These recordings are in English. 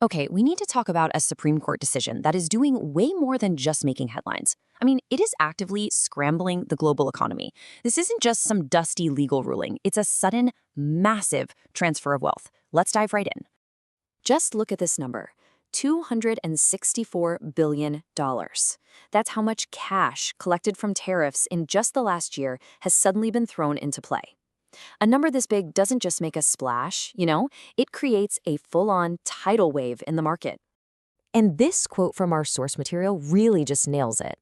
Okay, we need to talk about a Supreme Court decision that is doing way more than just making headlines. I mean, it is actively scrambling the global economy. This isn't just some dusty legal ruling, it's a sudden, massive transfer of wealth. Let's dive right in. Just look at this number. $264 billion. That's how much cash collected from tariffs in just the last year has suddenly been thrown into play. A number this big doesn't just make a splash, it creates a full-on tidal wave in the market. And this quote from our source material really just nails it.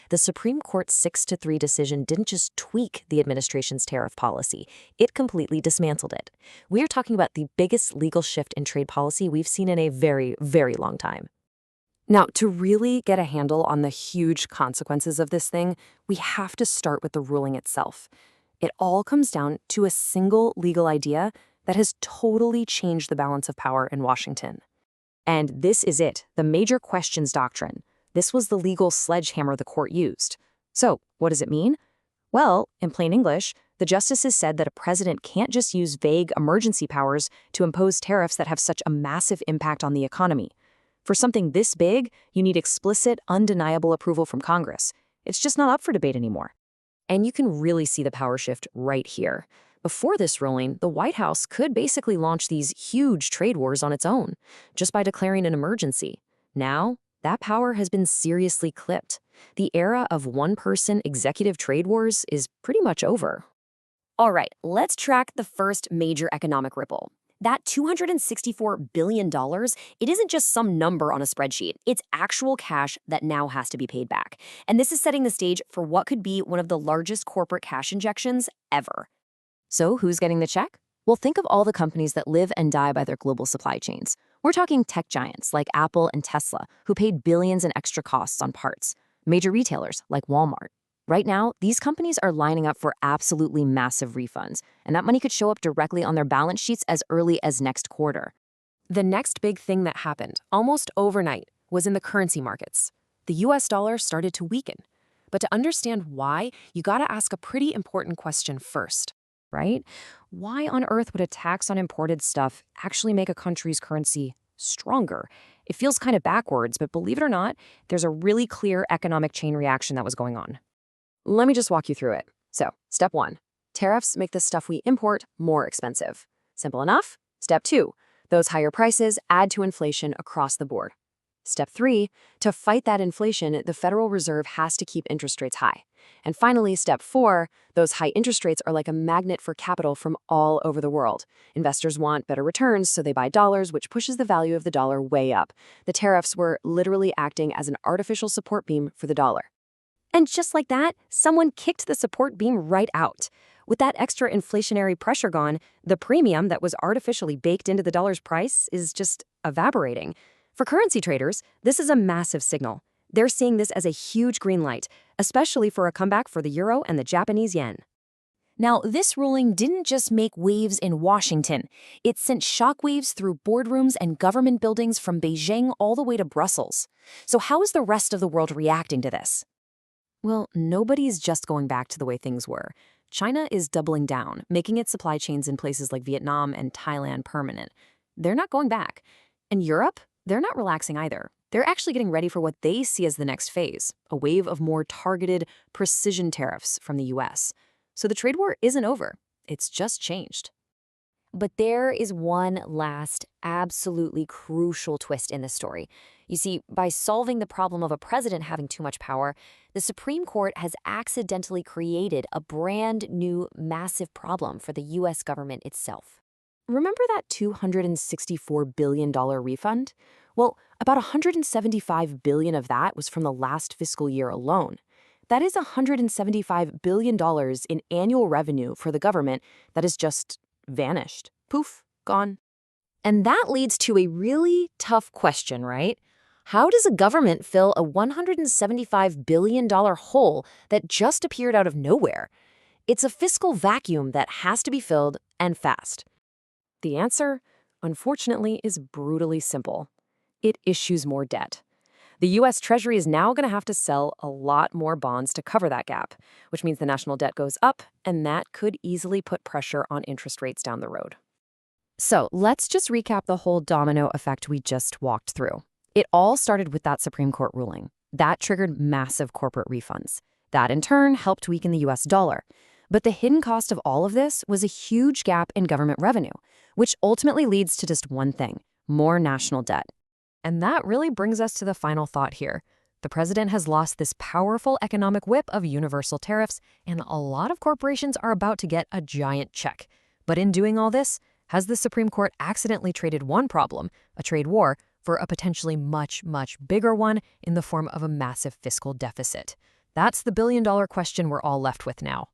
The Supreme Court's 6-3 decision didn't just tweak the administration's tariff policy, it completely dismantled it. We're talking about the biggest legal shift in trade policy we've seen in a very, very long time. Now, to really get a handle on the huge consequences of this thing, we have to start with the ruling itself. It all comes down to a single legal idea that has totally changed the balance of power in Washington. And this is it, the major questions doctrine. This was the legal sledgehammer the court used. So, what does it mean? Well, in plain English, the justices said that a president can't just use vague emergency powers to impose tariffs that have such a massive impact on the economy. For something this big, you need explicit, undeniable approval from Congress. It's just not up for debate anymore. And you can really see the power shift right here. Before this ruling, the White House could basically launch these huge trade wars on its own, just by declaring an emergency. Now, that power has been seriously clipped. The era of one-person executive trade wars is pretty much over. All right, let's track the first major economic ripple. That $264 billion, it isn't just some number on a spreadsheet. It's actual cash that now has to be paid back. And this is setting the stage for what could be one of the largest corporate cash injections ever. So who's getting the check? Well, think of all the companies that live and die by their global supply chains. We're talking tech giants like Apple and Tesla, who paid billions in extra costs on parts. Major retailers like Walmart. Right now, these companies are lining up for absolutely massive refunds, and that money could show up directly on their balance sheets as early as next quarter. The next big thing that happened, almost overnight, was in the currency markets. The US dollar started to weaken. But to understand why, you gotta ask a pretty important question first, right? Why on earth would a tax on imported stuff actually make a country's currency stronger? It feels kind of backwards, but believe it or not, there's a really clear economic chain reaction that was going on. Let me just walk you through it. So, step 1, tariffs make the stuff we import more expensive. Simple enough? Step 2, those higher prices add to inflation across the board. Step 3, to fight that inflation, the Federal Reserve has to keep interest rates high. And finally, step 4, those high interest rates are like a magnet for capital from all over the world. Investors want better returns, so they buy dollars, which pushes the value of the dollar way up. The tariffs were literally acting as an artificial support beam for the dollar. And just like that, someone kicked the support beam right out. With that extra inflationary pressure gone, the premium that was artificially baked into the dollar's price is just evaporating. For currency traders, this is a massive signal. They're seeing this as a huge green light, especially for a comeback for the euro and the Japanese yen. Now, this ruling didn't just make waves in Washington. It sent shockwaves through boardrooms and government buildings from Beijing all the way to Brussels. So how is the rest of the world reacting to this? Well, nobody's just going back to the way things were. China is doubling down, making its supply chains in places like Vietnam and Thailand permanent. They're not going back. And Europe? They're not relaxing either. They're actually getting ready for what they see as the next phase, a wave of more targeted, precision tariffs from the US. So the trade war isn't over. It's just changed. But there is one last, absolutely crucial twist in this story. You see, by solving the problem of a president having too much power, the Supreme Court has accidentally created a brand new, massive problem for the U.S. government itself. Remember that $264 billion refund? Well, about $175 billion of that was from the last fiscal year alone. That is $175 billion in annual revenue for the government that is just vanished. Poof, gone. And that leads to a really tough question, right? How does a government fill a $175 billion hole that just appeared out of nowhere? It's a fiscal vacuum that has to be filled, and fast. The answer, unfortunately, is brutally simple. It issues more debt. The U.S. Treasury is now going to have to sell a lot more bonds to cover that gap, which means the national debt goes up, and that could easily put pressure on interest rates down the road. So let's just recap the whole domino effect we just walked through. It all started with that Supreme Court ruling. That triggered massive corporate refunds. That, in turn, helped weaken the US dollar. But the hidden cost of all of this was a huge gap in government revenue, which ultimately leads to just one thing: more national debt. And that really brings us to the final thought here. The president has lost this powerful economic whip of universal tariffs, and a lot of corporations are about to get a giant check. But in doing all this, has the Supreme Court accidentally traded one problem, a trade war, for a potentially much, much bigger one in the form of a massive fiscal deficit? That's the billion-dollar question we're all left with now.